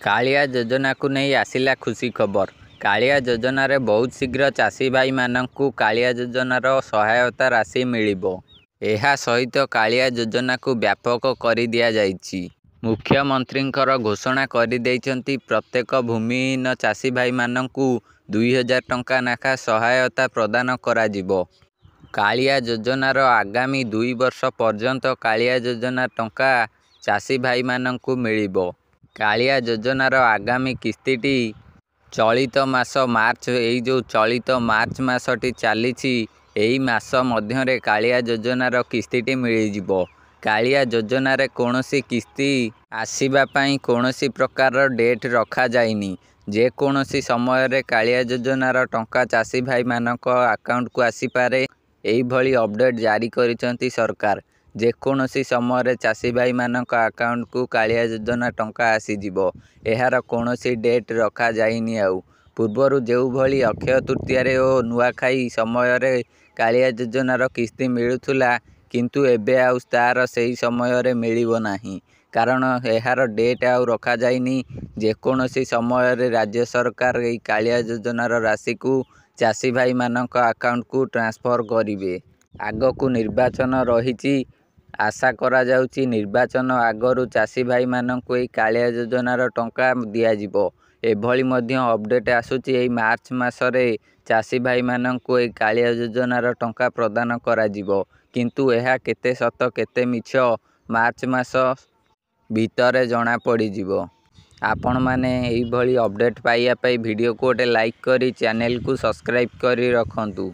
कालिया योजना को नहीं आसिला खुशी खबर। कालिया योजन बहुत शीघ्र चाषी भाई मानू कालिया योजनार सहायता राशि मिलिबो। एहा सहित कालिया योजना को व्यापक कर दिया जाइछि। मुख्यमंत्री घोषणा कर देइछन्ति प्रत्येक भूमिहीन चाषी भाई मानू 2000 टंका नाखा सहायता प्रदान कराजिबो। कालिया योजनार आगामी 2 वर्ष पर्यंत कालिया योजना टंका चाषी भाई मानू मिलिबो। कालिया योजनार आगामी किस्तीटी चलित मास मार्च जो चलित मार्च मासटी चलीछि एही मास मध्यरे कालिया योजनार किस्तीटी मिलिजिबो। कालिया योजनार कोनोसी किस्ती आसीबा पई कोनोसी प्रकार डेट रखा जाइनी। जे कोनोसी समय रे कालिया योजनार टंका चाषी भाई मानक अकाउंट को आसी पारे एही भली अपडेट जारी करिसंती सरकार। जेकोसी समय चाषी भाई मानक अकाउंट को कालिया योजना टंका आसीजिबो। एहार कोनोसी डेट रखा जाइनी। आउ पूर्वर जो भली अक्षय तृतीया रे ओ नुआखाई समय रे कालिया योजनार किस्ती मिलुथुला किंतु एबे आउ तार सही समय रे मिलिबो नाही, कारण एहार डेट आउ रखा जाइनी। जेकोसी समय रे राज्य सरकार एही कालिया योजनार राशि को चाषी भाई मानक अकाउंट को ट्रांसफर करिवे। आगकू निर्वाचन रहिछि, आशा करा जाउछि निर्वाचन आगरू चाषी भाई मानक एही कालिया योजनार टंका दियाजिबो। एभली मध्य अपडेट आसुछि एही मार्च मासरे चाषी भाई मानक एही कालिया योजनार टंका प्रदान कराजिबो, किंतु एहा केते सत केते मिछ मार्च मास भितरे जणा पड़िजिबो। आपण माने एही भली अपडेट पाइया पई वीडियो को गोटे लाइक करी चैनल को सब्सक्राइब करी रखंतु।